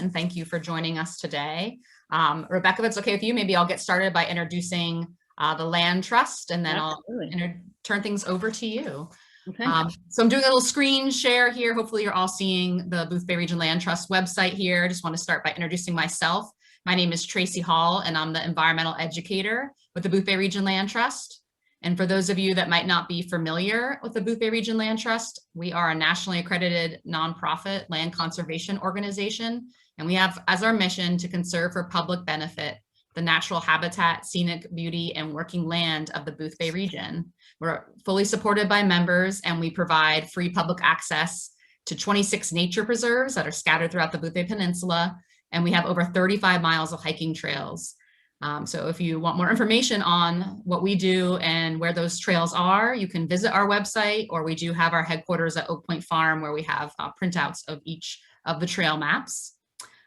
and thank you for joining us today. Rebecca, if it's okay with you, maybe I'll get started by introducing the Land Trust, and then Absolutely. I'll turn things over to you. Okay. So I'm doing a little screen share here. Hopefully you're all seeing the Boothbay Region Land Trust website here. I just want to start by introducing myself. My name is Tracy Hall, and I'm the environmental educator with the Boothbay Region Land Trust. And for those of you that might not be familiar with the Boothbay Region Land Trust, we are a nationally accredited nonprofit land conservation organization. And we have as our mission to conserve for public benefit the natural habitat, scenic beauty, and working land of the Boothbay region. We're fully supported by members, and we provide free public access to 26 nature preserves that are scattered throughout the Boothbay Peninsula. And we have over 35 miles of hiking trails. So if you want more information on what we do and where those trails are, you can visit our website, or we do have our headquarters at Oak Point Farm, where we have printouts of each of the trail maps.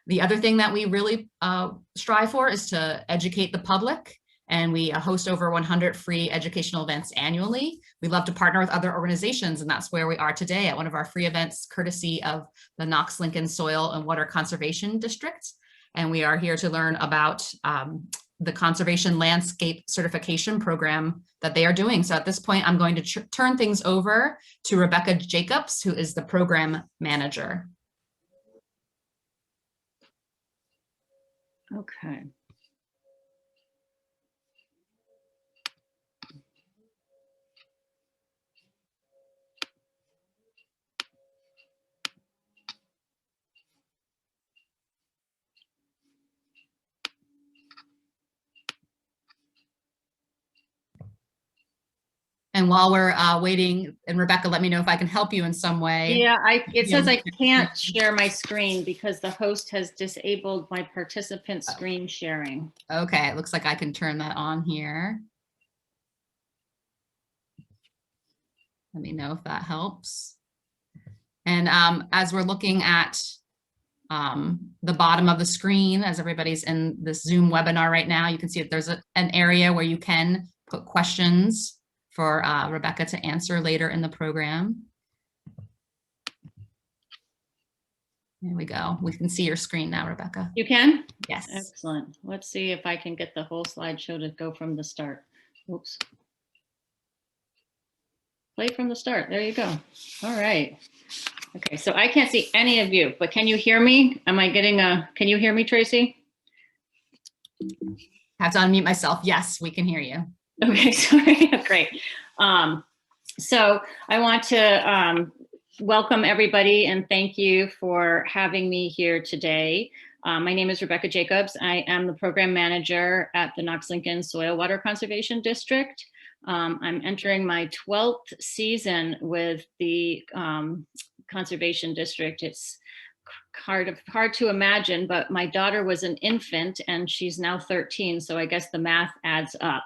The other thing that we really strive for is to educate the public, and we host over 100 free educational events annually. We love to partner with other organizations, and that's where we are today at one of our free events, courtesy of the Knox-Lincoln Soil and Water Conservation District. And we are here to learn about the Conservation Landscape Certification Program that they are doing. So at this point, I'm going to turn things over to Rebecca Jacobs, who is the program manager. Okay. And while we're waiting, and Rebecca, let me know if I can help you in some way. Yeah, it says I can't share my screen because the host has disabled my participant screen sharing. Okay, it looks like I can turn that on here. Let me know if that helps. And as we're looking at the bottom of the screen, as everybody's in this Zoom webinar right now, you can see that there's an area where you can put questions for Rebecca to answer later in the program. There we go. We can see your screen now, Rebecca. You can? Yes. Excellent. Let's see if I can get the whole slideshow to go from the start. Oops. Play from the start. There you go. All right. Okay, so I can't see any of you, but can you hear me? Am I getting can you hear me, Tracy? I have to unmute myself. Yes, we can hear you. Okay, sorry. Great. So I want to welcome everybody and thank you for having me here today. My name is Rebecca Jacobs. I am the program manager at the Knox-Lincoln Soil Water Conservation District. I'm entering my 12th season with the Conservation District. It's hard to imagine, but my daughter was an infant and she's now 13, so I guess the math adds up.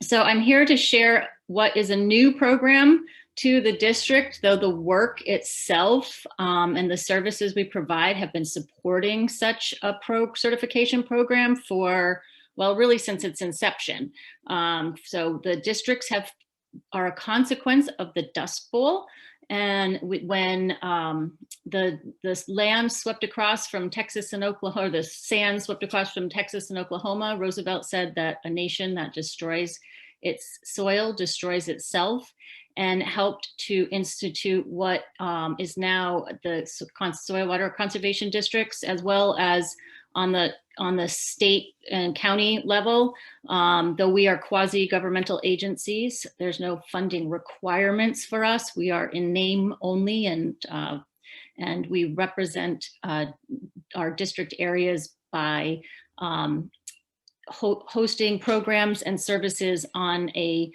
So I'm here to share what is a new program to the district, though the work itself and the services we provide have been supporting such a certification program for, well, really since its inception. So the districts are a consequence of the Dust Bowl. And when the land swept across from Texas and Oklahoma, or the sand swept across from Texas and Oklahoma, Roosevelt said that a nation that destroys its soil destroys itself, and helped to institute what is now the soil water conservation districts, as well as on the state and county level. Though we are quasi-governmental agencies, there's no funding requirements for us. We are in name only, and we represent our district areas by hosting programs and services on a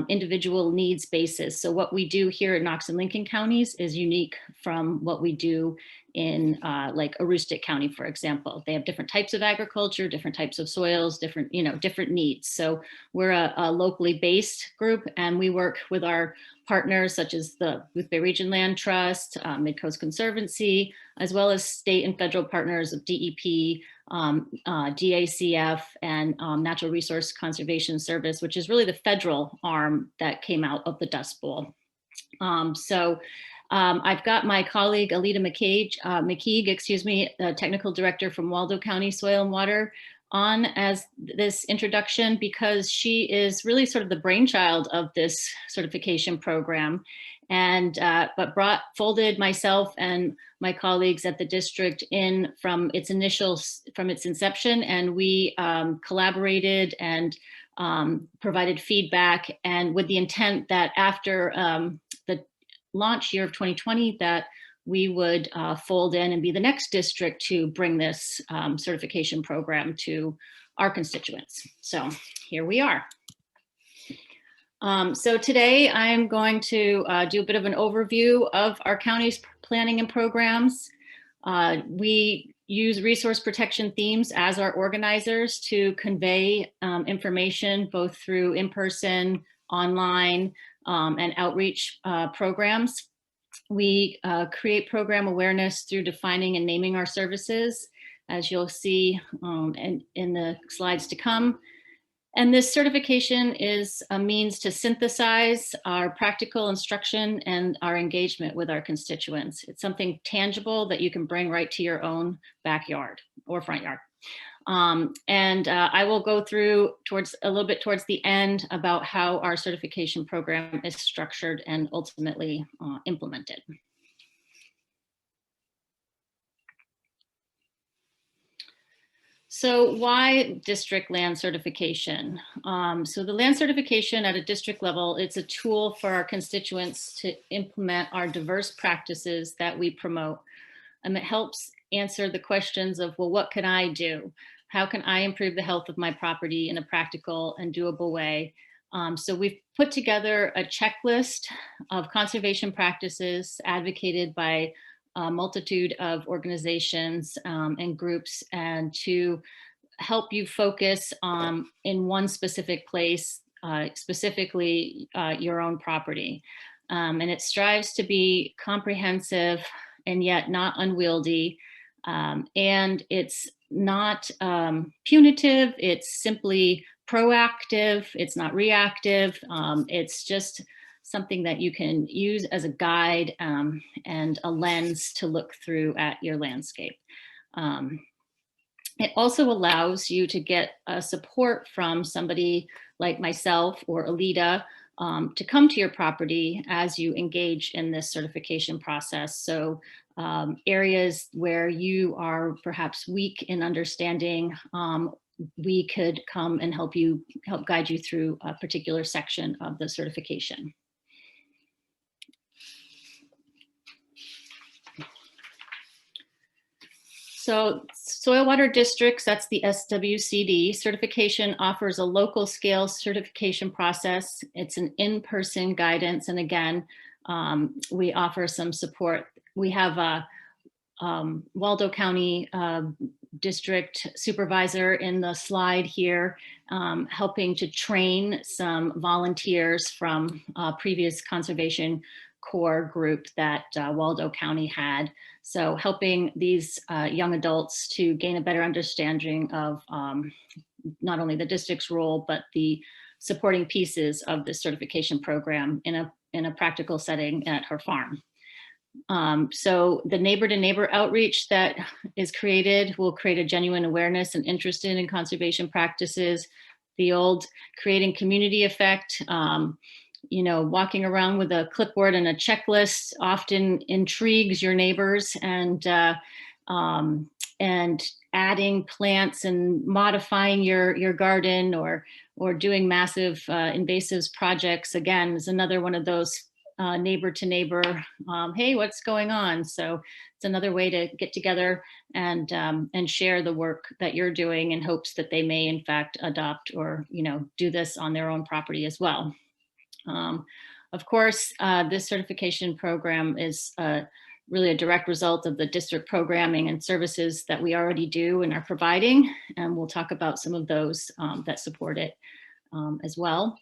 individual needs basis. So what we do here at Knox and Lincoln counties is unique from what we do in like Aroostook County, for example. They have different types of agriculture, different types of soils, different needs. So we're a locally based group, and we work with our partners such as the Boothbay Region Land Trust, Midcoast Conservancy, as well as state and federal partners of DEP, DACF, and Natural Resource Conservation Service, which is really the federal arm that came out of the Dust Bowl. I've got my colleague Alita McKeague, Technical Director from Waldo County Soil and Water, on as this introduction because she is really sort of the brainchild of this certification program, and folded myself and my colleagues at the district in from its inception, and we collaborated and provided feedback, and with the intent that after the launch year of 2020 that we would fold in and be the next district to bring this certification program to our constituents. So here we are. So today I'm going to do a bit of an overview of our county's planning and programs. We use resource protection themes as our organizers to convey information both through in-person, online, and outreach programs. We create program awareness through defining and naming our services, as you'll see in the slides to come. And this certification is a means to synthesize our practical instruction and our engagement with our constituents. It's something tangible that you can bring right to your own backyard or front yard. I will go through a little bit towards the end about how our certification program is structured and ultimately implemented. So why district land certification? So the land certification at a district level, it's a tool for our constituents to implement our diverse practices that we promote. And it helps answer the questions of, well, what can I do? How can I improve the health of my property in a practical and doable way? So we've put together a checklist of conservation practices advocated by a multitude of organizations and groups, and to help you focus in one specific place, specifically your own property. And it strives to be comprehensive and yet not unwieldy. And it's not punitive, it's simply proactive, it's not reactive, it's just something that you can use as a guide and a lens to look through at your landscape. It also allows you to get support from somebody like myself or Alita to come to your property as you engage in this certification process. So areas where you are perhaps weak in understanding, we could come and help guide you through a particular section of the certification. So soil water districts, that's the SWCD certification, offers a local scale certification process. It's an in-person guidance. And again, we offer some support. We have a Waldo County district supervisor in the slide here, helping to train some volunteers from a previous Conservation Corps group that Waldo County had. So helping these young adults to gain a better understanding of not only the district's role, but the supporting pieces of the certification program in a practical setting at her farm. So the neighbor to neighbor outreach that is created will create a genuine awareness and interest in conservation practices. The old creating community effect, you know, walking around with a clipboard and a checklist often intrigues your neighbors, and adding plants and modifying your garden or doing massive invasives projects, again, is another one of those neighbor to neighbor, hey, what's going on? So it's another way to get together and share the work that you're doing in hopes that they may in fact adopt or, you know, do this on their own property as well. Of course, this certification program is really a direct result of the district programming and services that we already do and are providing. And we'll talk about some of those that support it as well.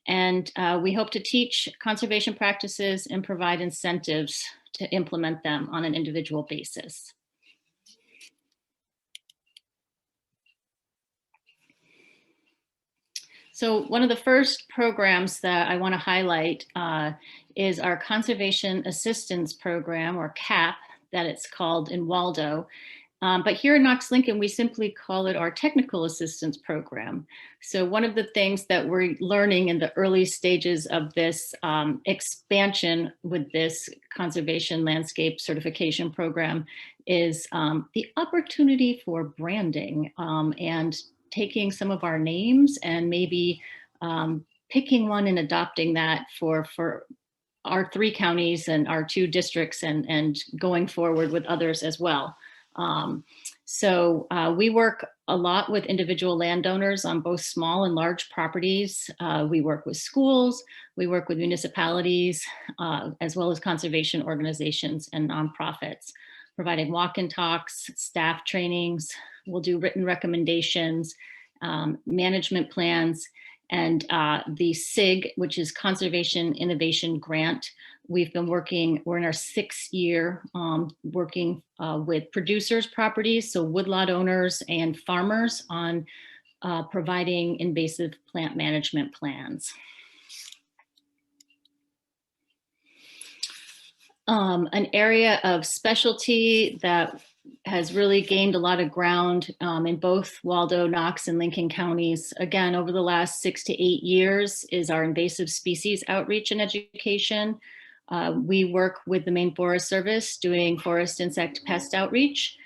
And we hope to teach conservation practices and provide incentives to implement them on an individual basis. So one of the first programs that I want to highlight is our Conservation Assistance Program, or CAP, that it's called in Waldo. But here in Knox-Lincoln, we simply call it our Technical Assistance Program. So one of the things that we're learning in the early stages of this expansion with this Conservation Landscape Certification Program is the opportunity for branding and taking some of our names and maybe picking one and adopting that for our 3 counties and our 2 districts and going forward with others as well. So we work a lot with individual landowners on both small and large properties. We work with schools, we work with municipalities, as well as conservation organizations and nonprofits, providing walk and talks, staff trainings. We'll do written recommendations, management plans, and the SIG, which is Conservation Innovation Grant. We're in our 6th year working with producers' properties, so woodlot owners and farmers, on providing invasive plant management plans. An area of specialty that has really gained a lot of ground in both Waldo, Knox, and Lincoln counties, again, over the last 6 to 8 years, is our invasive species outreach and education. We work with the Maine Forest Service doing forest insect pest outreach,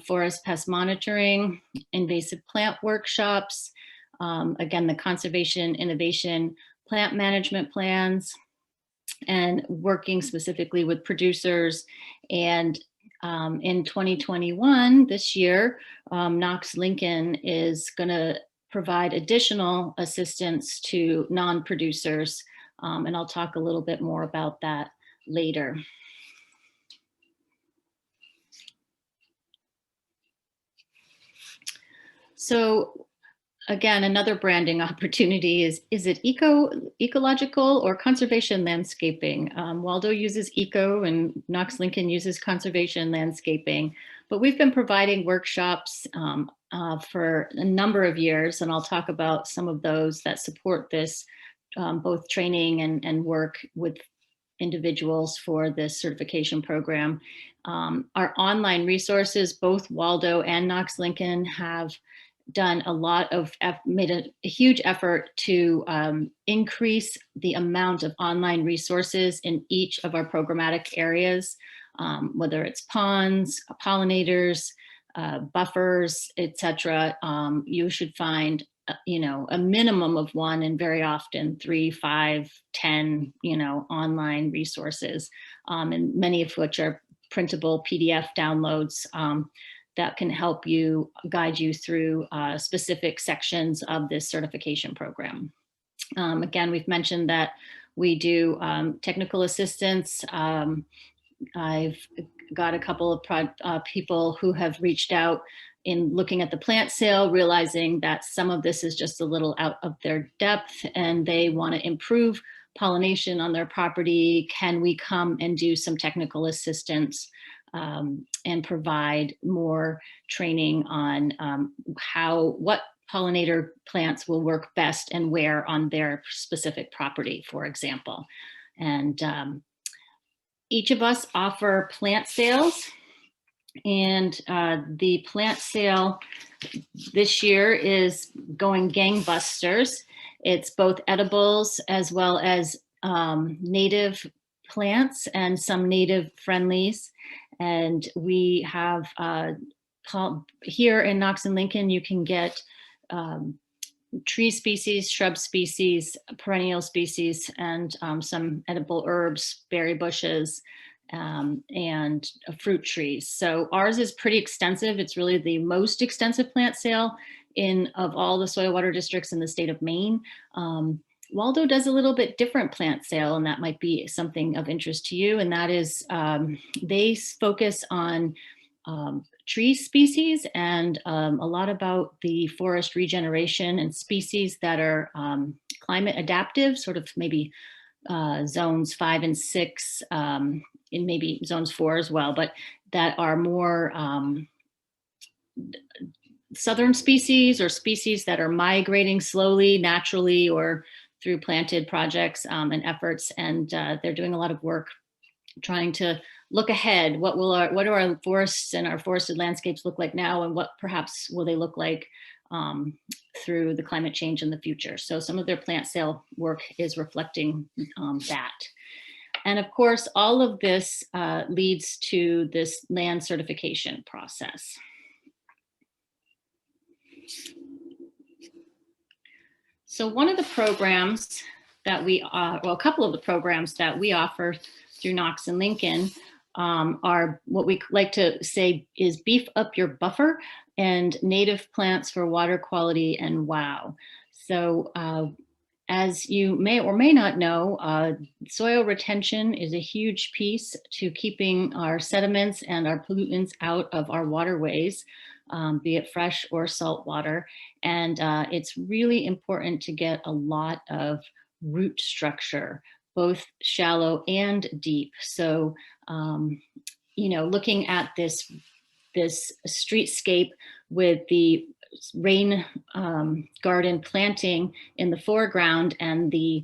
forest pest monitoring, invasive plant workshops, again, the conservation innovation plant management plans, and working specifically with producers. And in 2021, this year, Knox-Lincoln is going to provide additional assistance to non-producers. And I'll talk a little bit more about that later. So again, another branding opportunity is it ecological or conservation landscaping? Waldo uses eco and Knox-Lincoln uses conservation landscaping, but we've been providing workshops for a number of years, and I'll talk about some of those that support this, both training and work with individuals for this certification program. Our online resources, both Waldo and Knox-Lincoln, have done a lot of, made a huge effort to increase the amount of online resources in each of our programmatic areas, whether it's ponds, pollinators, buffers, etc. You should find, a minimum of 1 and very often 3, 5, 10, online resources, and many of which are printable PDF downloads that can help you, guide you through specific sections of this certification program. Again, we've mentioned that we do technical assistance. I've got a couple of people who have reached out in looking at the plant sale, realizing that some of this is just a little out of their depth and they want to improve pollination on their property. Can we come and do some technical assistance and provide more training on what pollinator plants will work best and where on their specific property, for example. And each of us offer plant sales, and the plant sale this year is going gangbusters. It's both edibles as well as native plants and some native friendlies. And we have here in Knox and Lincoln, you can get tree species, shrub species, perennial species, and some edible herbs, berry bushes, and fruit trees. So ours is pretty extensive. It's really the most extensive plant sale of all the soil water districts in the state of Maine. Waldo does a little bit different plant sale, and that might be something of interest to you. And that is they focus on tree species and a lot about the forest regeneration and species that are climate adaptive, sort of maybe zones 5 and 6, and maybe zones 4 as well, but that are more southern species or species that are migrating slowly, naturally, or through planted projects and efforts. And they're doing a lot of work trying to look ahead. What do our forests and our forested landscapes look like now, and what perhaps will they look like through the climate change in the future? So some of their plant sale work is reflecting that. And of course, all of this leads to this land certification process. So one of the programs that well, a couple of the programs that we offer through Knox and Lincoln are what we like to say is beef up your buffer and native plants for water quality and wow. So as you may or may not know, soil retention is a huge piece to keeping our sediments and our pollutants out of our waterways, be it fresh or salt water. And it's really important to get a lot of root structure, both shallow and deep. So, you know, looking at this streetscape with the rain garden planting in the foreground and the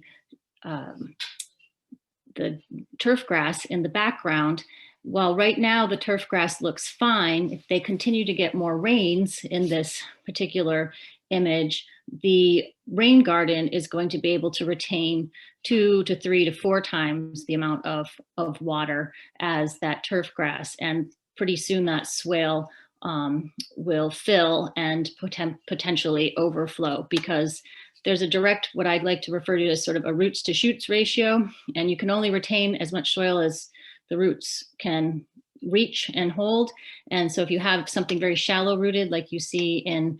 turf grass in the background. While right now the turf grass looks fine, if they continue to get more rains in this particular image, the rain garden is going to be able to retain 2 to 3 to 4 times the amount of water as that turf grass. And pretty soon that swale will fill and potentially overflow, because there's a direct, what I'd like to refer to as sort of a roots to shoots ratio, and you can only retain as much soil as the roots can reach and hold. And so if you have something very shallow rooted, like you see in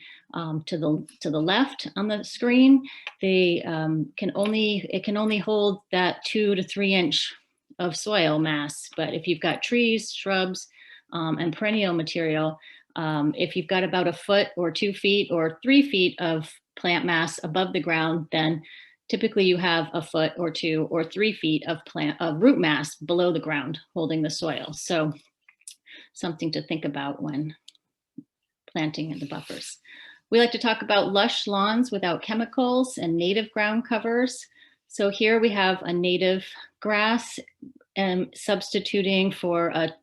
to the left on the screen, they can only hold that 2 to 3 inch of soil mass. But if you've got trees, shrubs, and perennial material, if you've got about 1 foot or 2 feet or 3 feet of plant mass above the ground, then typically you have 1 foot or 2 or 3 feet of root mass below the ground holding the soil. So something to think about when planting in the buffers. We like to talk about lush lawns without chemicals and native ground covers. So here we have a native grass and substituting for a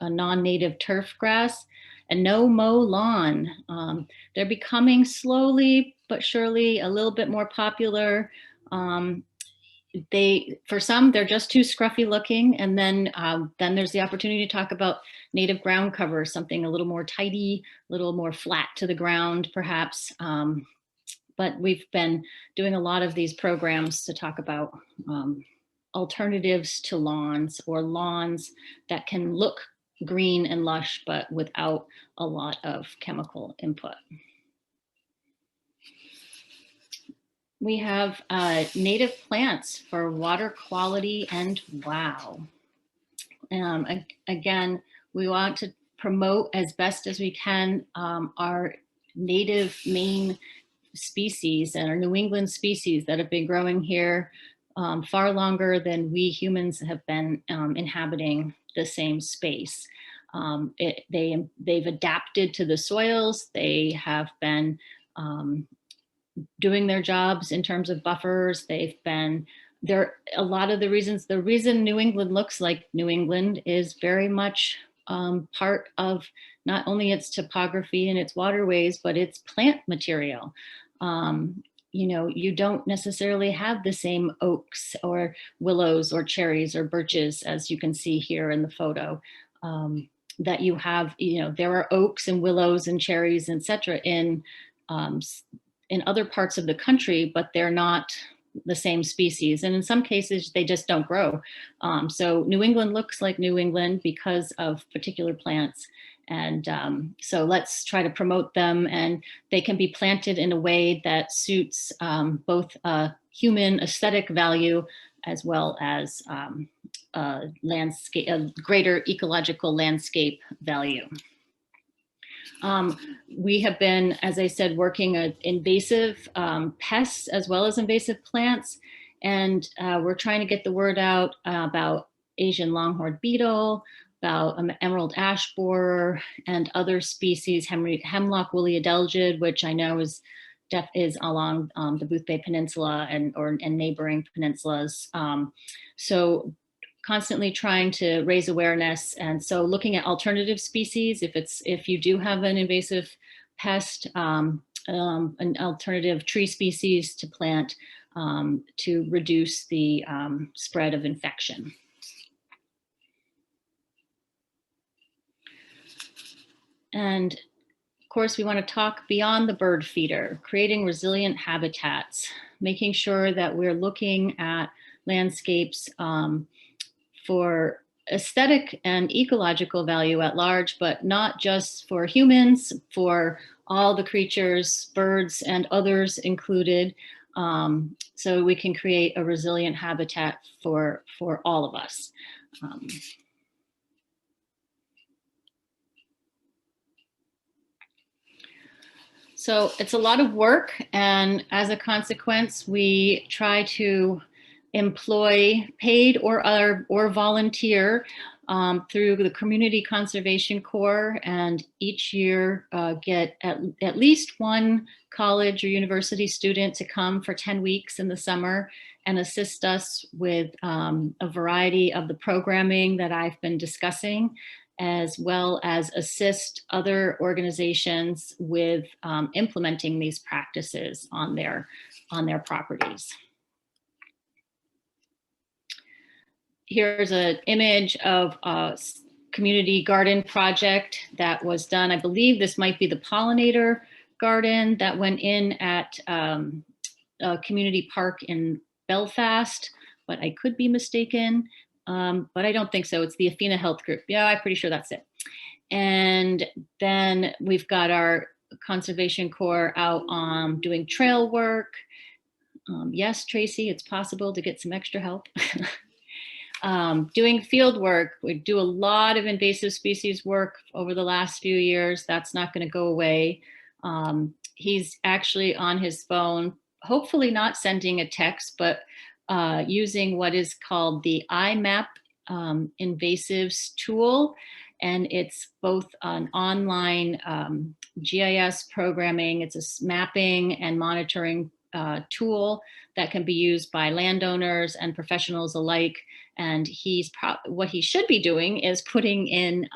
non-native turf grass, and no mow lawn. They're becoming slowly but surely a little bit more popular. For some, they're just too scruffy looking, and then there's the opportunity to talk about native ground cover, something a little more tidy, a little more flat to the ground, perhaps. But we've been doing a lot of these programs to talk about alternatives to lawns, or lawns that can look green and lush, but without a lot of chemical input. We have native plants for water quality and wow. Again, we want to promote as best as we can our native Maine species and our New England species that have been growing here far longer than we humans have been inhabiting the same space. They've adapted to the soils. They have been doing their jobs in terms of buffers. They've been there. A lot of the reason New England looks like New England is very much part of not only its topography and its waterways, but its plant material. You know, you don't necessarily have the same oaks or willows or cherries or birches as you can see here in the photo. That you have, you know, there are oaks and willows and cherries, etc. in other parts of the country, but they're not the same species. And in some cases, they just don't grow. So New England looks like New England because of particular plants. And so let's try to promote them, and they can be planted in a way that suits both human aesthetic value as well as greater ecological landscape value. We have been, as I said, working at invasive pests as well as invasive plants. And we're trying to get the word out about Asian longhorned beetle, about emerald ash borer and other species, hemlock woolly adelgid, which I know is along the Boothbay Peninsula and neighboring peninsulas. So constantly trying to raise awareness, and so looking at alternative species. If you do have an invasive pest, an alternative tree species to plant to reduce the spread of infection. And of course, we want to talk beyond the bird feeder, creating resilient habitats, making sure that we're looking at landscapes for aesthetic and ecological value at large, but not just for humans, for all the creatures, birds and others included, so we can create a resilient habitat for all of us. So it's a lot of work, and as a consequence, we try to employ paid or volunteer through the Community Conservation Corps, and each year get at least one college or university student to come for 10 weeks in the summer and assist us with a variety of the programming that I've been discussing, as well as assist other organizations with implementing these practices on their properties. Here's an image of a community garden project that was done. I believe this might be the pollinator garden that went in at a community park in Belfast, but I could be mistaken. But I don't think so. It's the Athena Health Group. Yeah, I'm pretty sure that's it. And then we've got our Conservation Corps out doing trail work. Yes, Tracy, it's possible to get some extra help. Doing field work. We do a lot of invasive species work over the last few years. That's not going to go away. He's actually on his phone, hopefully not sending a text, but using what is called the IMAP invasives tool. And it's both an online GIS programming, it's a mapping and monitoring tool that can be used by landowners and professionals alike. And what he should be doing is putting in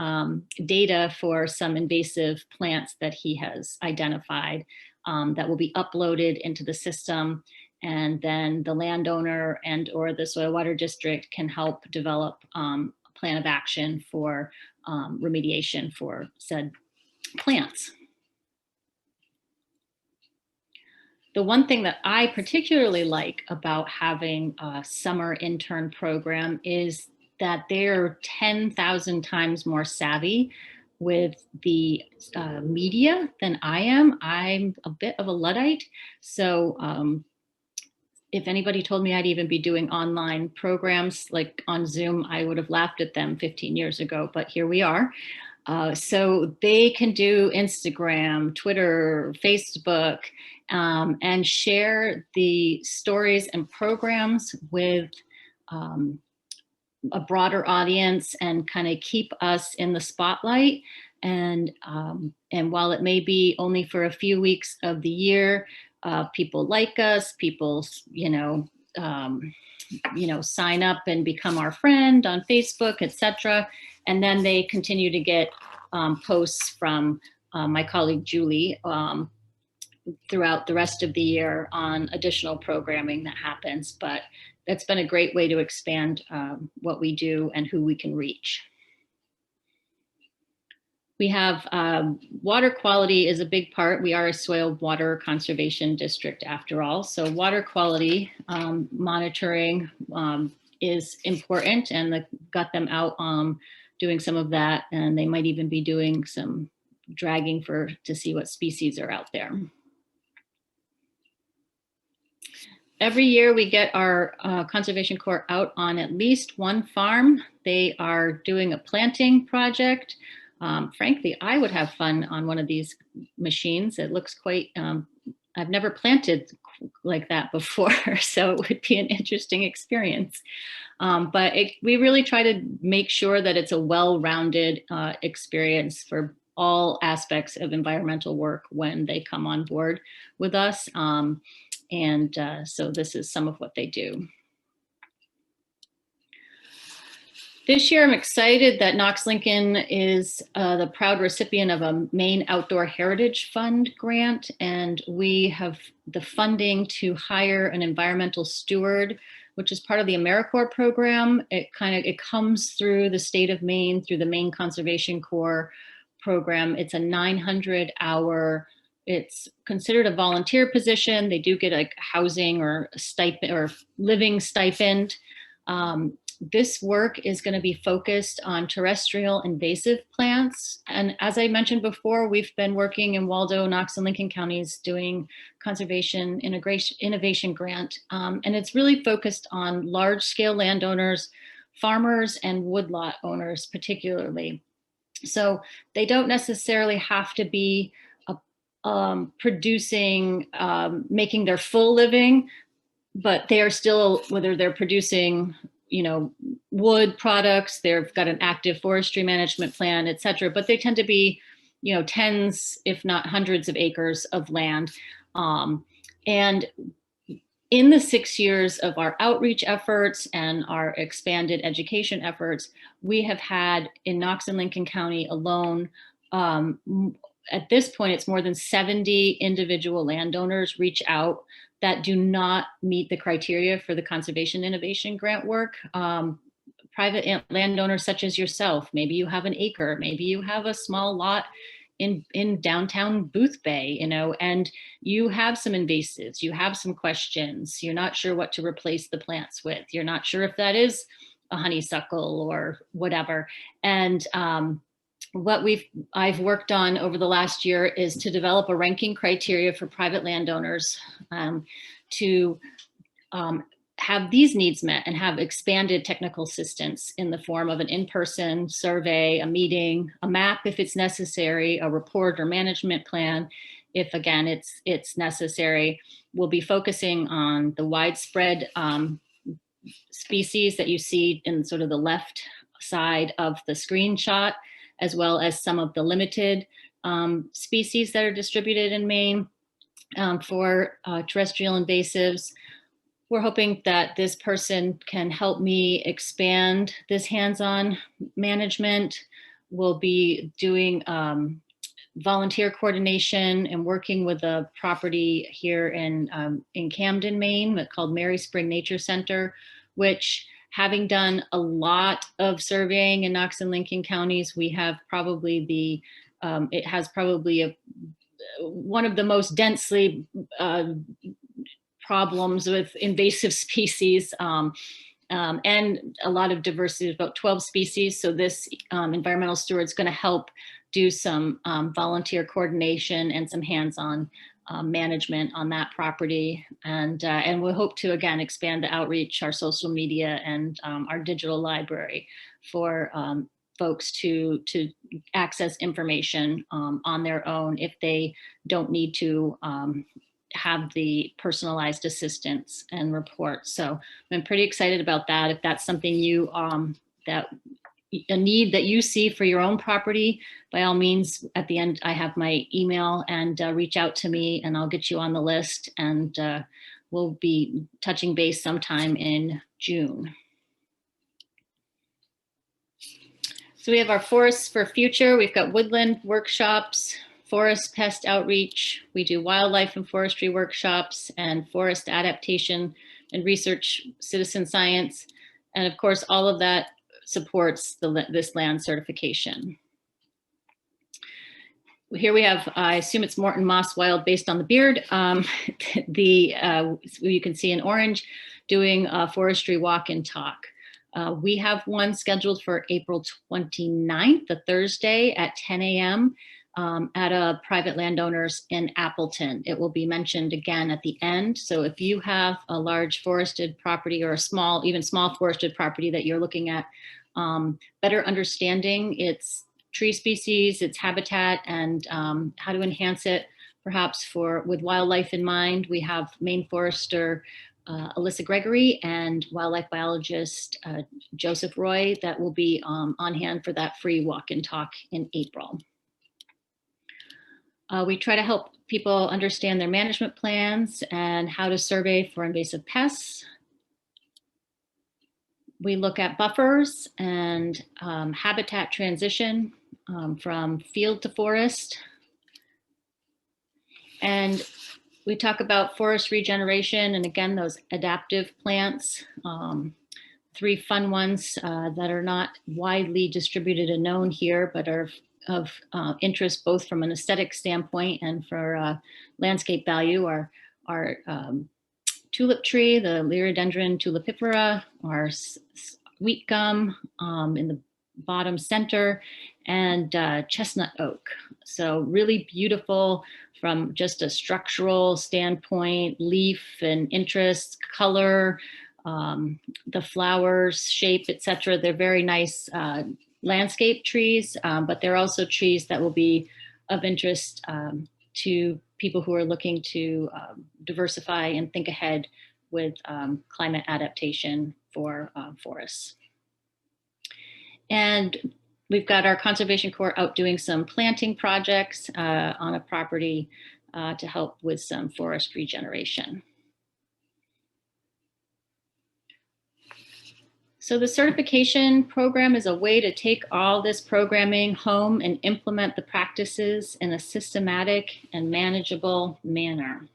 data for some invasive plants that he has identified that will be uploaded into the system. And then the landowner and or the soil water district can help develop a plan of action for remediation for said plants. The one thing that I particularly like about having a summer intern program is that they're 10,000 times more savvy with the media than I am. I'm a bit of a Luddite. So if anybody told me I'd even be doing online programs like on Zoom, I would have laughed at them 15 years ago, but here we are. So they can do Instagram, Twitter, Facebook, and share the stories and programs with a broader audience and kind of keep us in the spotlight. And while it may be only for a few weeks of the year, people like us, people, sign up and become our friend on Facebook, etc. And then they continue to get posts from my colleague Julie throughout the rest of the year on additional programming that happens. But that's been a great way to expand what we do and who we can reach. We have water quality is a big part. We are a soil water conservation district after all. So water quality monitoring is important, and got them out doing some of that. And they might even be doing some dragging to see what species are out there. Every year we get our Conservation Corps out on at least one farm. They are doing a planting project. Frankly, I would have fun on one of these machines. It looks quite, I've never planted like that before, so it would be an interesting experience. But we really try to make sure that it's a well-rounded experience for all aspects of environmental work when they come on board with us. So this is some of what they do. This year, I'm excited that Knox-Lincoln is the proud recipient of a Maine Outdoor Heritage Fund grant, and we have the funding to hire an environmental steward, which is part of the AmeriCorps program. It comes through the state of Maine, through the Maine Conservation Corps program. It's a 900-hour. It's considered a volunteer position. They do get like housing or a stipend or living stipend. This work is going to be focused on terrestrial invasive plants. And as I mentioned before, we've been working in Waldo, Knox, and Lincoln counties doing conservation innovation grant. And it's really focused on large scale landowners, farmers, and woodlot owners particularly. So they don't necessarily have to be producing, making their full living, but they are still, whether they're producing wood products, they've got an active forestry management plan, et cetera, but they tend to be, tens, if not hundreds of acres of land. And in the 6 years of our outreach efforts and our expanded education efforts, we have had in Knox and Lincoln County alone, at this point, it's more than 70 individual landowners reach out that do not meet the criteria for the conservation innovation grant work. Private landowners such as yourself, maybe you have an acre, maybe you have a small lot in downtown Booth Bay, and you have some invasives, you have some questions, you're not sure what to replace the plants with, you're not sure if that is a honeysuckle or whatever. And what I've worked on over the last year is to develop a ranking criteria for private landowners to have these needs met and have expanded technical assistance in the form of an in-person survey, a meeting, a map if it's necessary, a report or management plan if again it's necessary. We'll be focusing on the widespread species that you see in sort of the left side of the screenshot, as well as some of the limited species that are distributed in Maine for terrestrial invasives. We're hoping that this person can help me expand this hands-on management. We'll be doing volunteer coordination and working with a property here in Camden, Maine, called Mary Spring Nature Center, which, having done a lot of surveying in Knox and Lincoln counties, we have probably it has probably one of the most densely problems with invasive species and a lot of diversity, about 12 species. So this environmental steward is going to help do some volunteer coordination and some hands-on management on that property. And we'll hope to, again, expand the outreach, our social media, and our digital library for folks to access information on their own if they don't need to have the personalized assistance and report. So I'm pretty excited about that. If that's something you, a need that you see for your own property, by all means, at the end, I have my email, and reach out to me and I'll get you on the list, and we'll be touching base sometime in June. So we have our Forests for Future. We've got woodland workshops, forest pest outreach. We do wildlife and forestry workshops and forest adaptation and research citizen science. And of course, all of that supports this land certification. Here we have, I assume it's Morton Moss Wild based on the beard. You can see in orange, doing a forestry walk and talk. We have one scheduled for April 29th, a Thursday at 10 a.m. At a private landowners in Appleton. It will be mentioned again at the end. So if you have a large forested property or a small, even small forested property that you're looking at, better understanding its tree species, its habitat, and how to enhance it, perhaps with wildlife in mind, we have Maine Forester Alyssa Gregory and wildlife biologist Joseph Roy that will be on hand for that free walk and talk in April. We try to help people understand their management plans and how to survey for invasive pests. We look at buffers and habitat transition from field to forest. And we talk about forest regeneration and again, those adaptive plants. 3 fun ones that are not widely distributed and known here, but are of interest both from an aesthetic standpoint and for landscape value are Tulip Tree, the Liriodendron tulipifera, our wheat gum in the bottom center, and chestnut oak. So really beautiful from just a structural standpoint, leaf and interest, color, the flowers, shape, etc. They're very nice landscape trees, but they're also trees that will be of interest to people who are looking to diversify and think ahead with climate adaptation for forests. And we've got our Conservation Corps out doing some planting projects on a property to help with some forest regeneration. So the certification program is a way to take all this programming home and implement the practices in a systematic and manageable manner.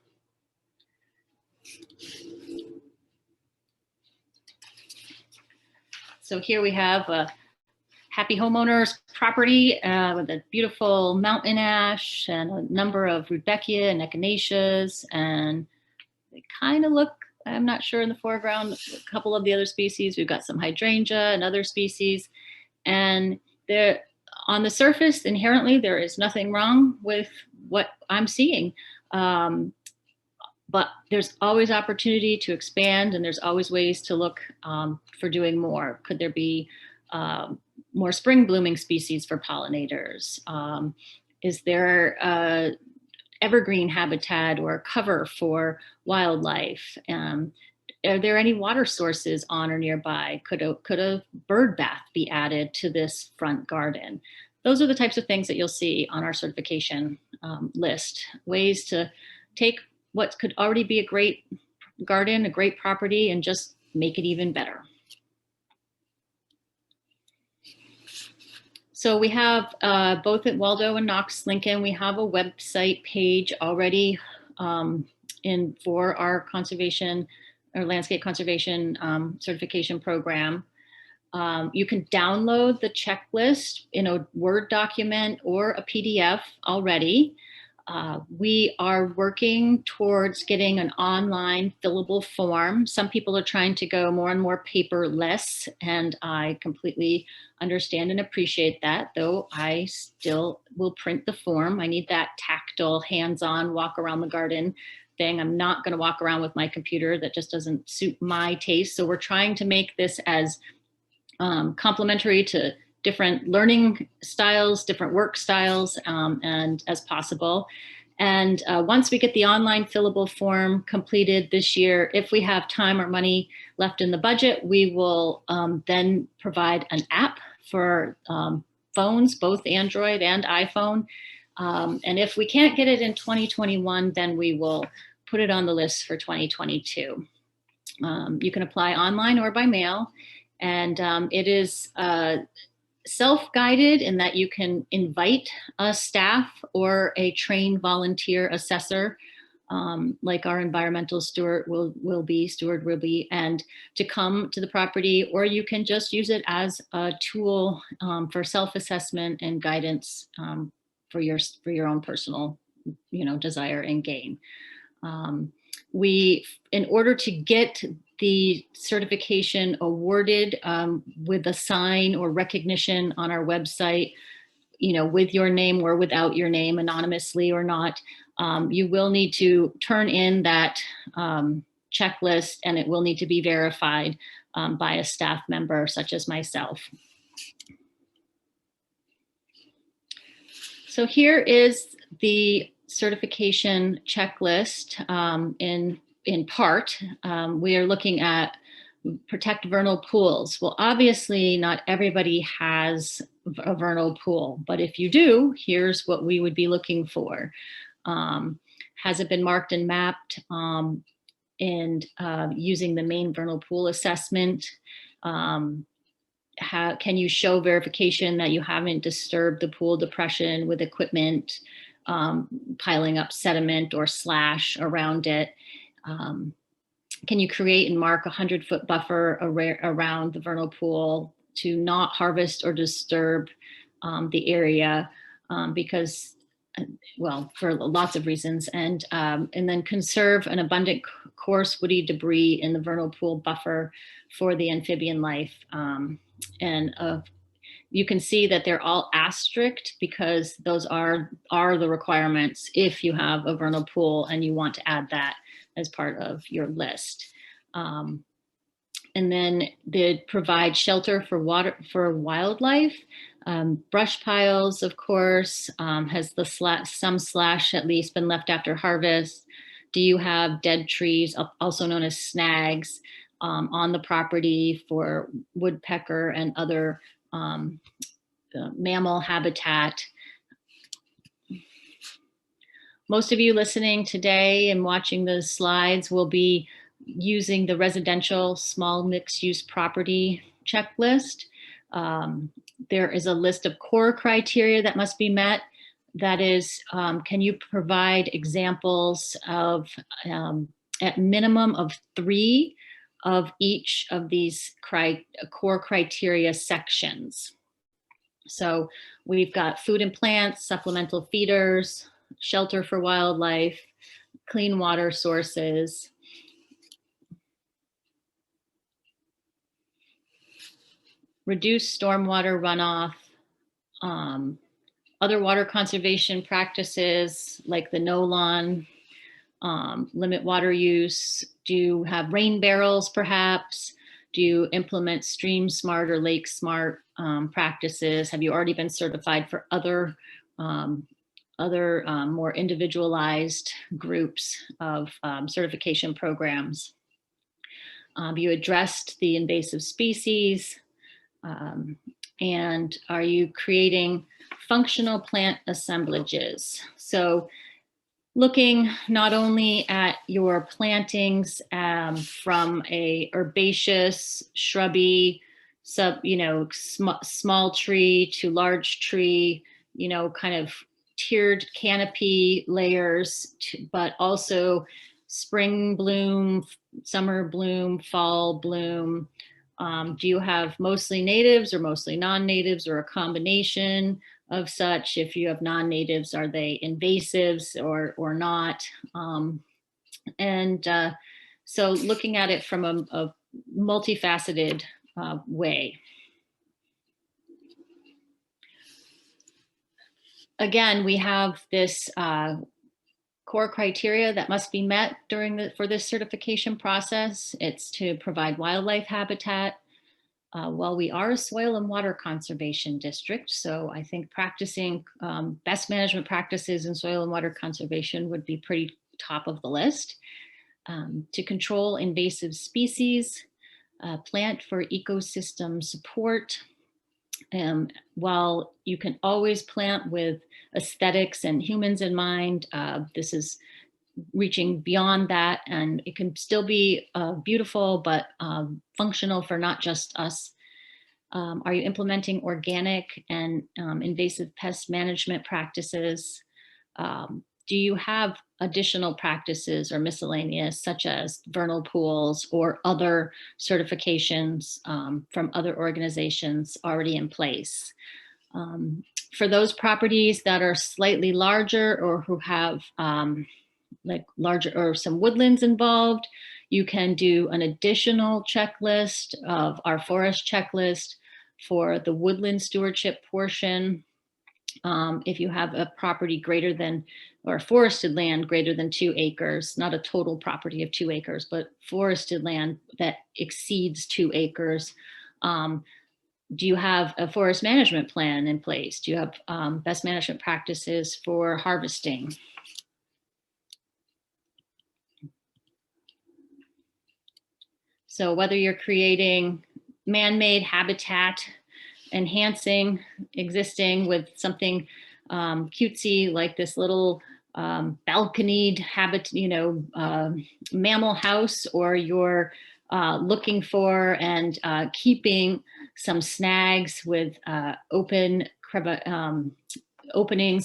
So here we have a happy homeowners property with a beautiful mountain ash and a number of rudbeckia and echinaceas, and they kind of look, I'm not sure in the foreground, a couple of the other species. We've got some hydrangea and other species. And they're, on the surface, inherently, there is nothing wrong with what I'm seeing. But there's always opportunity to expand, and there's always ways to look for doing more. Could there be more spring blooming species for pollinators? Is there evergreen habitat or cover for wildlife? Are there any water sources on or nearby? Could a bird bath be added to this front garden? Those are the types of things that you'll see on our certification list. Ways to take what could already be a great garden, a great property, and just make it even better. So we have both at Waldo and Knox Lincoln, we have a website page already for our conservation or landscape conservation certification program. You can download the checklist in a Word document or a PDF already. We are working towards getting an online fillable form. Some people are trying to go more and more paperless, and I completely understand and appreciate that, though I still will print the form. I need that tactile, hands-on, walk around the garden thing. I'm not going to walk around with my computer. That just doesn't suit my taste. So we're trying to make this as complementary to different learning styles, different work styles, and as possible. And once we get the online fillable form completed this year, if we have time or money left in the budget, we will then provide an app for phones, both Android and iPhone. And if we can't get it in 2021, then we will put it on the list for 2022. You can apply online or by mail, and it is self-guided in that you can invite a staff or a trained volunteer assessor, like our environmental steward will be, and to come to the property, or you can just use it as a tool for self-assessment and guidance for your own personal, desire and gain. In order to get the certification awarded with a sign or recognition on our website, with your name or without your name, anonymously or not, you will need to turn in that checklist, and it will need to be verified by a staff member such as myself. So here is the certification checklist in part. We are looking at protect vernal pools. Well, obviously not everybody has a vernal pool, but if you do, here's what we would be looking for. Has it been marked and mapped? And using the main vernal pool assessment, can you show verification that you haven't disturbed the pool depression with equipment, piling up sediment or slash around it? Can you create and mark a 100-foot buffer around the vernal pool to not harvest or disturb the area because, well, for lots of reasons, and then conserve an abundant coarse woody debris in the vernal pool buffer for the amphibian life. You can see that they're all asterisked because those are the requirements if you have a vernal pool and you want to add that as part of your list. And then they provide shelter for wildlife. Brush piles, of course, has some slash at least been left after harvest. Do you have dead trees, also known as snags, on the property for woodpecker and other mammal habitat? Most of you listening today and watching the slides will be using the residential small mixed-use property checklist. There is a list of core criteria that must be met. That is, can you provide examples of, at minimum of 3 of each of these core criteria sections? So we've got food and plants, supplemental feeders, shelter for wildlife, clean water sources, reduce stormwater runoff, other water conservation practices like the no lawn, limit water use. Do you have rain barrels perhaps? Do you implement stream smart or lake smart practices? Have you already been certified for other more individualized groups of certification programs? You addressed the invasive species, and are you creating functional plant assemblages? So looking not only at your plantings from a herbaceous, shrubby, small tree to large tree, kind of tiered canopy layers, but also spring bloom, summer bloom, fall bloom. Do you have mostly natives or mostly non-natives or a combination of such? If you have non-natives, are they invasives or not? So looking at it from a multifaceted way. Again, we have this core criteria that must be met for this certification process. It's to provide wildlife habitat. Well, we are a soil and water conservation district, so I think practicing best management practices in soil and water conservation would be pretty top of the list. To control invasive species, plant for ecosystem support. While you can always plant with aesthetics and humans in mind, this is reaching beyond that, and it can still be beautiful but functional for not just us. Are you implementing organic and invasive pest management practices? Do you have additional practices or miscellaneous, such as vernal pools or other certifications from other organizations already in place? For those properties that are slightly larger or who have like larger or some woodlands involved, you can do an additional checklist of our forest checklist for the woodland stewardship portion. If you have a property greater than, or forested land greater than 2 acres, not a total property of 2 acres, but forested land that exceeds 2 acres, do you have a forest management plan in place? Do you have best management practices for harvesting? So whether you're creating man-made habitat, enhancing existing with something cutesy like this little balconied mammal house, or you're looking for and keeping some snags with openings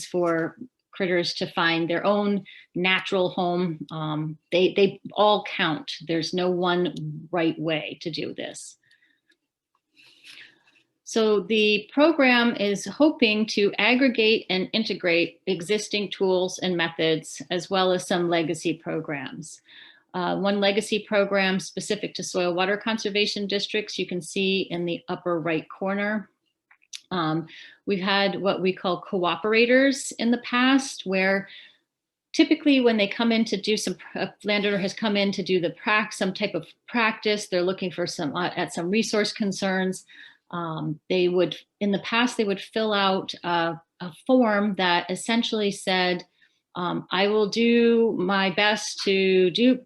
for critters to find their own natural home. They all count. There's no one right way to do this. So the program is hoping to aggregate and integrate existing tools and methods, as well as some legacy programs. One legacy program specific to soil water conservation districts, you can see in the upper right corner. We've had what we call cooperators in the past, where typically when they come in to do a landowner has come in to do some type of practice, they're looking for some resource concerns. In the past, they would fill out a form that essentially said, I will do my best to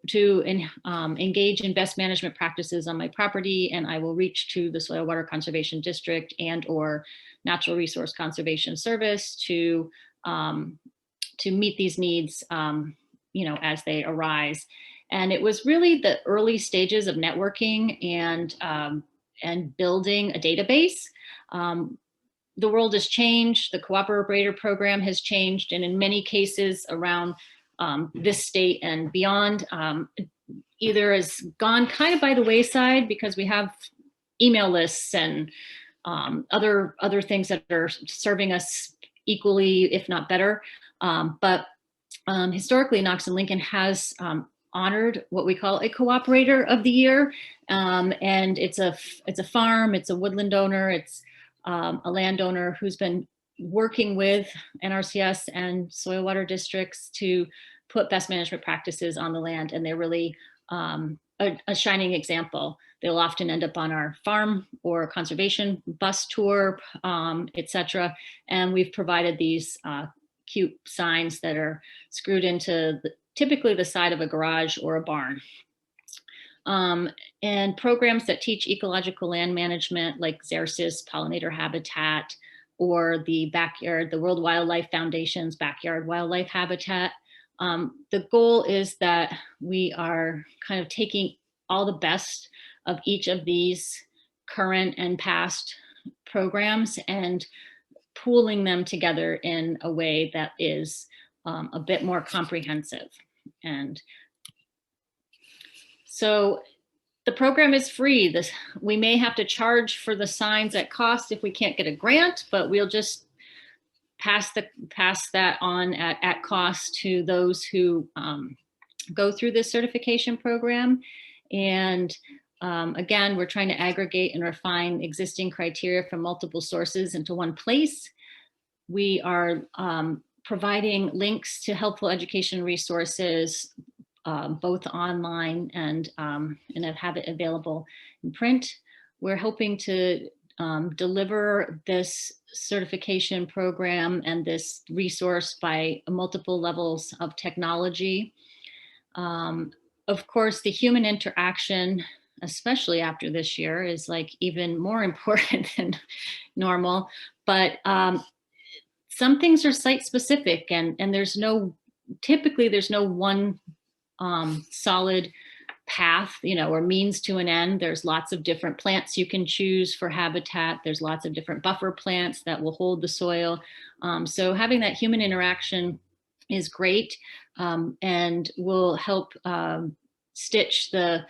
engage in best management practices on my property, and I will reach to the Soil Water Conservation District and or Natural Resource Conservation Service to meet these needs, as they arise. And it was really the early stages of networking and building a database. The world has changed, the Cooperator program has changed, and in many cases around this state and beyond, either has gone kind of by the wayside because we have email lists and other things that are serving us equally, if not better. But historically, Knox and Lincoln has honored what we call a Cooperator of the Year, and it's a farm, it's a woodland owner, it's a landowner who's been working with NRCS and soil water districts to put best management practices on the land, and they're really a shining example. They'll often end up on our farm or conservation bus tour, etc. And we've provided these cute signs that are screwed into typically the side of a garage or a barn. And programs that teach ecological land management like Xerces, pollinator habitat, or the World Wildlife Foundation's backyard wildlife habitat. The goal is that we are kind of taking all the best of each of these current and past programs and pooling them together in a way that is a bit more comprehensive. And so the program is free. We may have to charge for the signs at cost if we can't get a grant, but we'll just pass that on at cost to those who go through this certification program. And again, we're trying to aggregate and refine existing criteria from multiple sources into one place. We are providing links to helpful education resources, both online and have it available in print. We're hoping to deliver this certification program and this resource by multiple levels of technology. Of course, the human interaction, especially after this year, is like even more important than normal. But some things are site specific, and typically there's no one solid path, or means to an end. There's lots of different plants you can choose for habitat. There's lots of different buffer plants that will hold the soil. So having that human interaction is great, and will help stitch the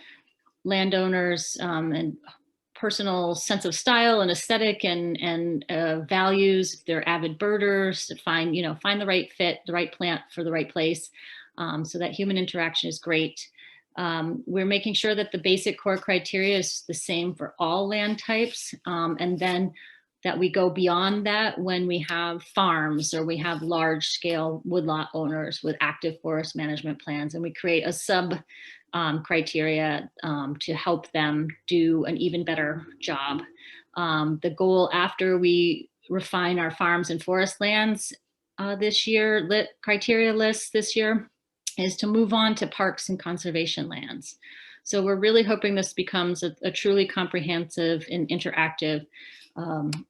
landowners and personal sense of style and aesthetic and values. If they're avid birders, to find the right fit, the right plant for the right place. So that human interaction is great. We're making sure that the basic core criteria is the same for all land types, and then that we go beyond that when we have farms or we have large scale woodlot owners with active forest management plans, and we create a sub criteria to help them do an even better job. The goal after we refine our farms and forest lands this year, criteria lists this year, is to move on to parks and conservation lands. So we're really hoping this becomes a truly comprehensive and interactive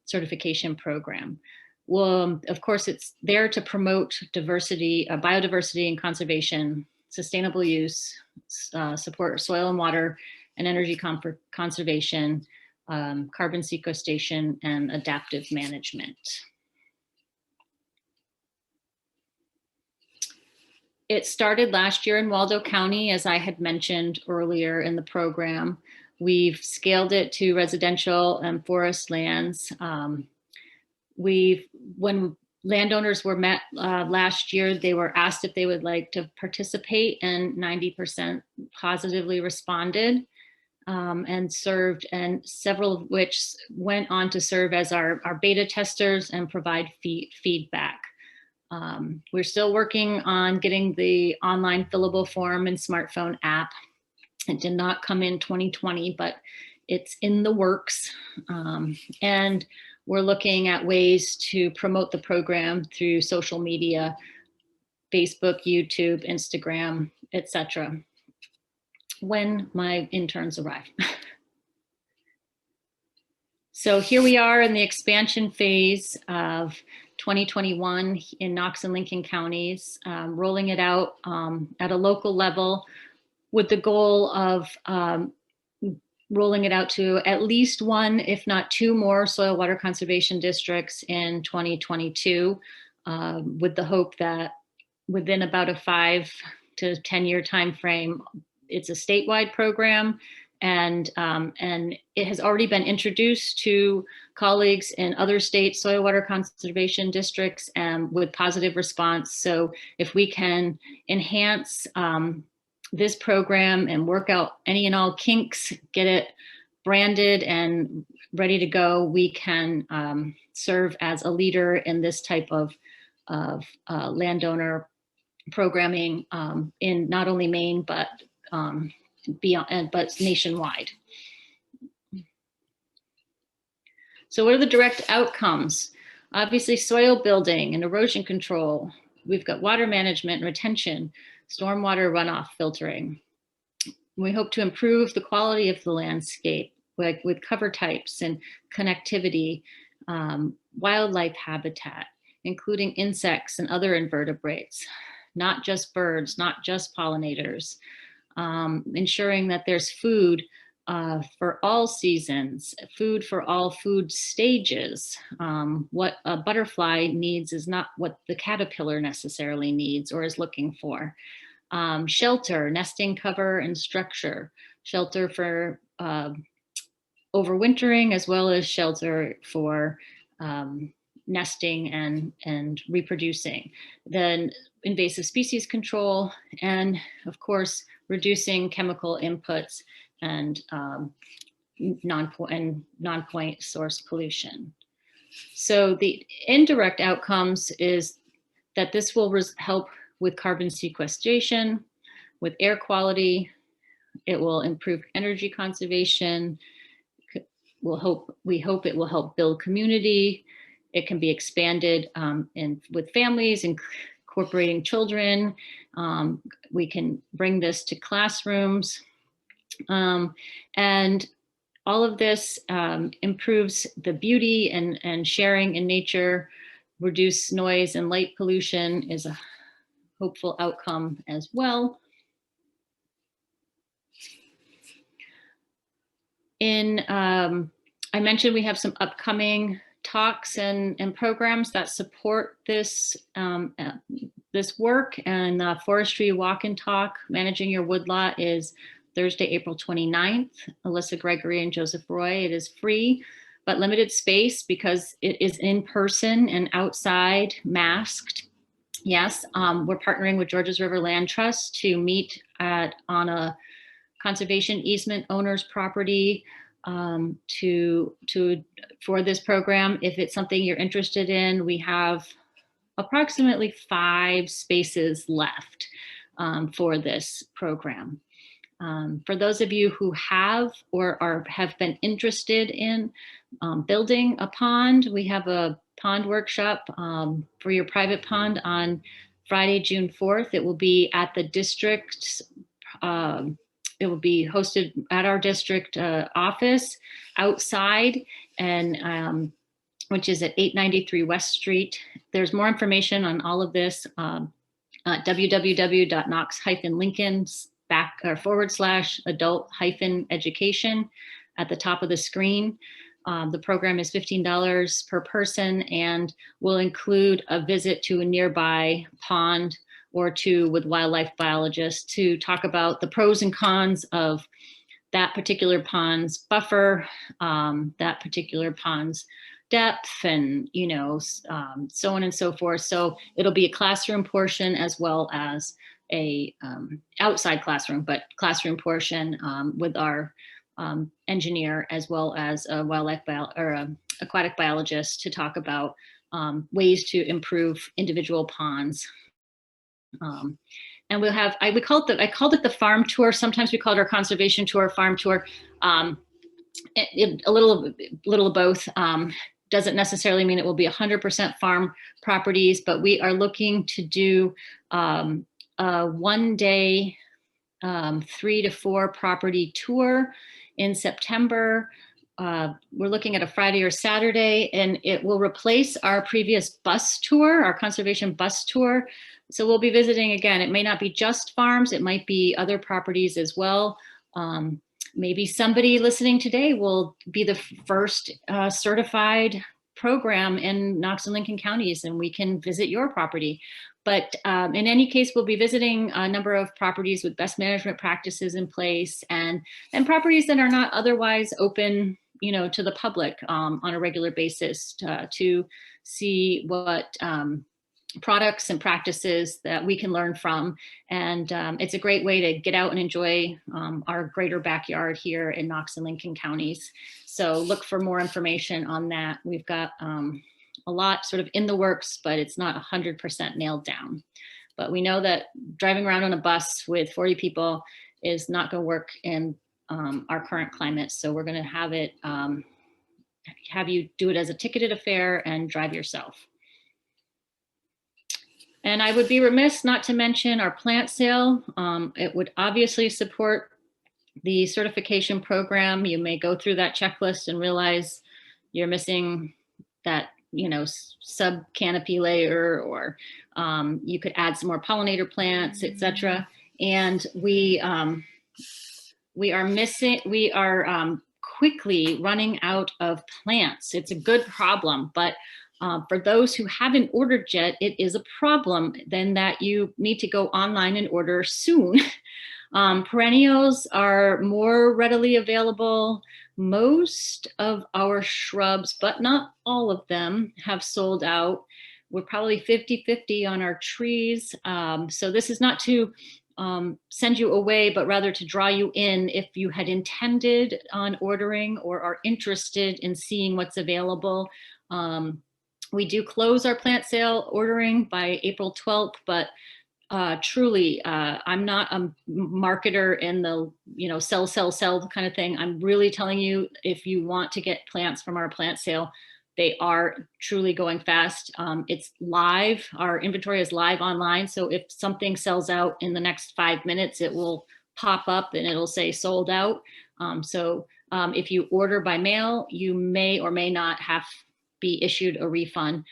certification program. Well, of course, it's there to promote diversity, biodiversity and conservation, sustainable use, support soil and water and energy conservation, carbon sequestration, and adaptive management. It started last year in Waldo County, as I had mentioned earlier in the program. We've scaled it to residential and forest lands. When landowners were met last year, they were asked if they would like to participate, and 90% positively responded and served, and several of which went on to serve as our beta testers and provide feedback. We're still working on getting the online fillable form and smartphone app. It did not come in 2020, but it's in the works. And we're looking at ways to promote the program through social media, Facebook, YouTube, Instagram, etc. when my interns arrive. So here we are in the expansion phase of 2021 in Knox and Lincoln counties, rolling it out at a local level with the goal of rolling it out to at least one, if not two more soil water conservation districts in 2022, with the hope that within about a 5 to 10 year time frame, it's a statewide program. And it has already been introduced to colleagues in other states' soil water conservation districts with positive response. So if we can enhance this program and work out any and all kinks, get it branded and ready to go, we can serve as a leader in this type of landowner programming in not only Maine, but beyond, but nationwide. So what are the direct outcomes? Obviously, soil building and erosion control. We've got water management and retention, stormwater runoff filtering. We hope to improve the quality of the landscape, like with cover types and connectivity, wildlife habitat, including insects and other invertebrates, not just birds, not just pollinators. Ensuring that there's food for all seasons, food for all food stages. What a butterfly needs is not what the caterpillar necessarily needs or is looking for. Shelter, nesting cover and structure, shelter for overwintering, as well as shelter for nesting and reproducing. Then invasive species control, and of course, reducing chemical inputs and non-point source pollution. So the indirect outcomes is that this will help with carbon sequestration, with air quality. It will improve energy conservation. We hope it will help build community. It can be expanded with families, incorporating children. We can bring this to classrooms. And all of this improves the beauty and sharing in nature. Reduce noise and light pollution is a hopeful outcome as well. I mentioned we have some upcoming talks and programs that support this this work, and Forestry Walk and Talk, Managing Your Woodlot, is Thursday, April 29th. Alyssa Gregory and Joseph Roy. It is free, but limited space because it is in person and outside, masked. Yes, we're partnering with Georges River Land Trust to meet on a conservation easement owner's property for this program. If it's something you're interested in, we have approximately 5 spaces left for this program. For those of you who have or have been interested in building a pond, we have a pond workshop for your private pond on Friday, June 4th. It will be at the district's it will be hosted at our district office outside, and which is at 893 West Street. There's more information on all of this at www.knox-lincoln/adult-education at the top of the screen. The program is $15 per person and will include a visit to a nearby pond or two with wildlife biologists to talk about the pros and cons of that particular pond's buffer, that particular pond's depth, and so on and so forth. So it'll be a classroom portion as well as a outside classroom, but classroom portion with our engineer as well as a aquatic biologist to talk about ways to improve individual ponds. And we'll have, I called it the farm tour. Sometimes we call it our conservation tour, farm tour. A little of both. Doesn't necessarily mean it will be 100% farm properties, but we are looking to do a one-day 3 to 4 property tour in September. We're looking at a Friday or Saturday, and it will replace our previous bus tour, our conservation bus tour. So we'll be visiting again. It may not be just farms, it might be other properties as well. Maybe somebody listening today will be the first certified program in Knox and Lincoln counties, and we can visit your property. But in any case, we'll be visiting a number of properties with best management practices in place, and properties that are not otherwise open, to the public on a regular basis to see what products and practices that we can learn from. And it's a great way to get out and enjoy our greater backyard here in Knox and Lincoln counties. So look for more information on that. We've got a lot sort of in the works, but it's not 100% nailed down. But we know that driving around on a bus with 40 people is not going to work in our current climate. So we're going to have it, have you do it as a ticketed affair and drive yourself. And I would be remiss not to mention our plant sale. It would obviously support the certification program. You may go through that checklist and realize you're missing that, sub canopy layer, or you could add some more pollinator plants, etc. And we are quickly running out of plants. It's a good problem, but for those who haven't ordered yet, it is a problem then that you need to go online and order soon. Perennials are more readily available. Most of our shrubs, but not all of them, have sold out. We're probably 50-50 on our trees. So this is not to send you away, but rather to draw you in if you had intended on ordering or are interested in seeing what's available. We do close our plant sale ordering by April 12th, but truly, I'm not a marketer in the, sell kind of thing. I'm really telling you, if you want to get plants from our plant sale, they are truly going fast. It's live. Our inventory is live online. So if something sells out in the next 5 minutes, it will pop up and it'll say sold out. If you order by mail, you may or may not be issued a refund.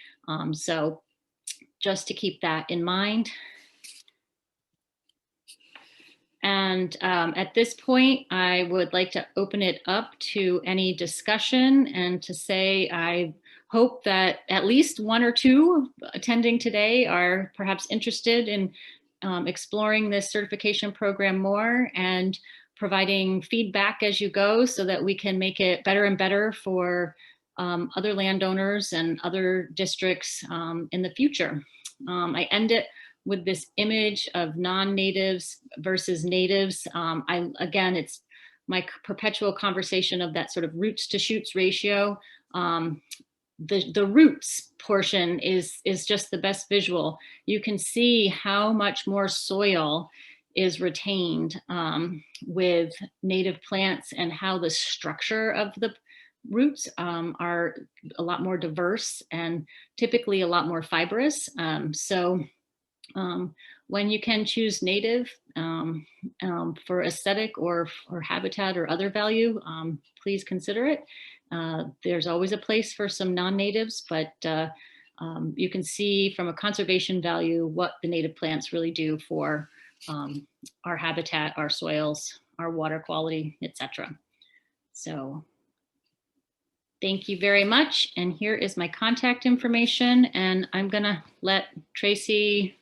So just to keep that in mind. And at this point, I would like to open it up to any discussion and to say I hope that at least 1 or 2 attending today are perhaps interested in exploring this certification program more and providing feedback as you go so that we can make it better and better for other landowners and other districts in the future. I end it with this image of non-natives versus natives. Again, it's my perpetual conversation of that sort of roots to shoots ratio. The roots portion is just the best visual. You can see how much more soil is retained with native plants and how the structure of the roots are a lot more diverse and typically a lot more fibrous. So When you can, choose native for aesthetic or habitat or other value, please consider it. There's always a place for some non-natives, but you can see from a conservation value what the native plants really do for our habitat, our soils, our water quality, etc. So thank you very much. And here is my contact information. And I'm gonna let Tracy,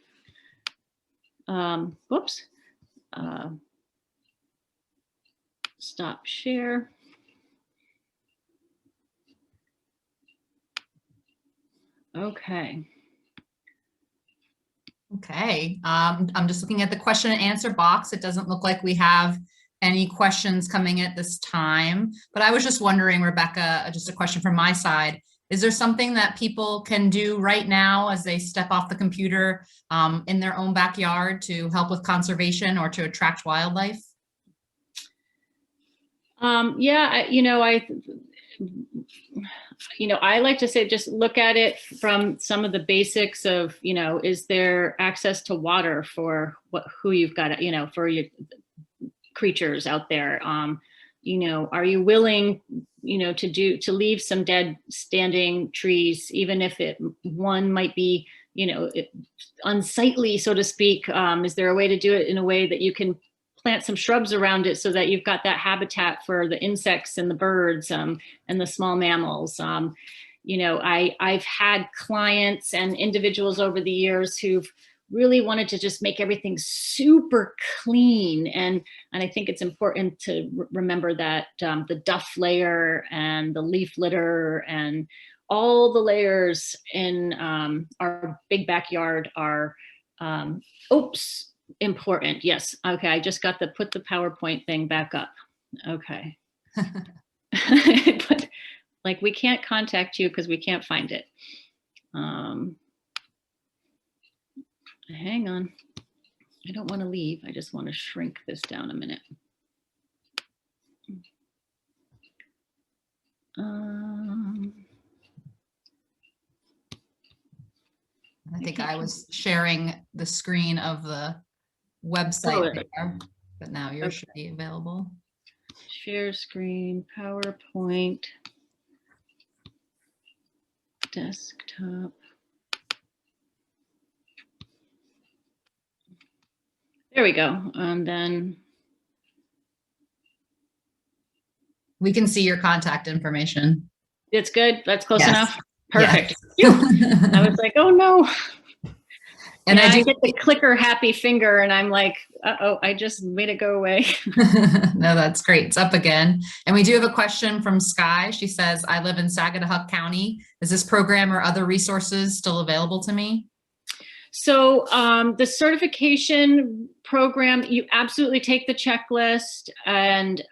stop share. Okay. Okay, I'm just looking at the question and answer box. It doesn't look like we have any questions coming at this time, but I was just wondering, Rebecca, just a question from my side. Is there something that people can do right now as they step off the computer in their own backyard to help with conservation or to attract wildlife? Yeah, I like to say, just look at it from some of the basics of, is there access to water for who you've got, for your creatures out there? Are you willing, to leave some dead standing trees, even if one might be, unsightly, so to speak? Is there a way to do it in a way that you can plant some shrubs around it so that you've got that habitat for the insects and the birds and the small mammals? I've had clients and individuals over the years who've really wanted to just make everything super clean. And I think it's important to remember that the duff layer and the leaf litter and all the layers in our big backyard are, important. Yes. Okay. I just got put the PowerPoint thing back up. Okay. But like, we can't contact you because we can't find it. Hang on. I don't want to leave. I just want to shrink this down a minute. I think I was sharing the screen of the website there, but now yours should be available. Share screen, PowerPoint, desktop. There we go. And then we can see your contact information. It's good. That's close enough. Perfect. Yes. I was like, oh no. And I do get the clicker happy finger and I'm like, uh-oh, I just made it go away. No, that's great. It's up again. And we do have a question from Sky. She says, I live in Sagadahoc County. Is this program or other resources still available to me? So the certification program, you absolutely take the checklist and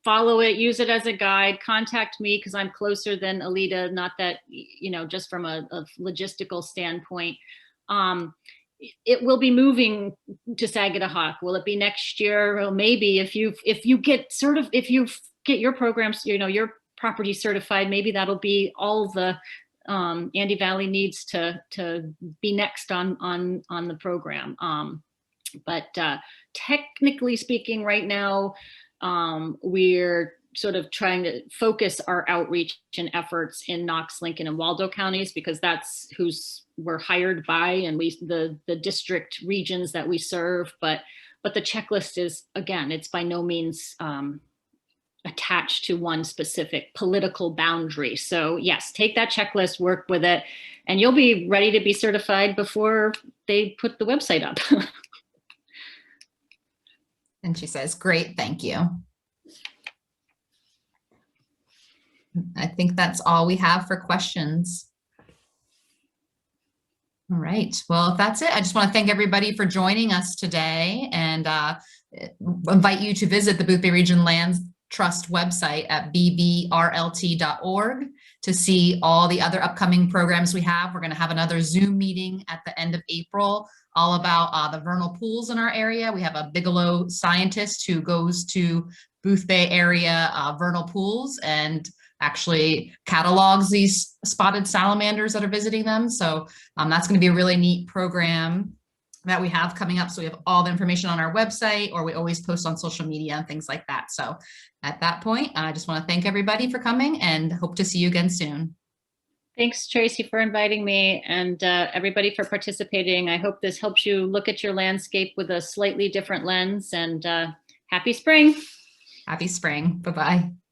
follow it, use it as a guide, contact me because I'm closer than Alita, not that, just from a logistical standpoint. It will be moving to Sagadahoc. Will it be next year? Well, maybe if you get your programs, your property certified, maybe that'll be all the Andy Valley needs to be next on the program. But technically speaking, right now, we're sort of trying to focus our outreach and efforts in Knox, Lincoln, and Waldo counties because that's we're hired by, and the district regions that we serve. But the checklist is, again, it's by no means attached to one specific political boundary. So yes, take that checklist, work with it, and you'll be ready to be certified before they put the website up. And she says, great, thank you. I think that's all we have for questions. All right, well, if that's it, I just want to thank everybody for joining us today and invite you to visit the Boothbay Region Land Trust website at bbrlt.org to see all the other upcoming programs we have. We're going to have another Zoom meeting at the end of April, all about the vernal pools in our area. We have a Bigelow scientist who goes to Boothbay area vernal pools and actually catalogs these spotted salamanders that are visiting them. So that's going to be a really neat program. that we have coming up. So we have all the information on our website, or we always post on social media and things like that. So at that point, I just want to thank everybody for coming and hope to see you again soon. Thanks, Tracy, for inviting me, and everybody for participating. I hope this helps you look at your landscape with a slightly different lens, and happy spring. Happy spring. Bye-bye.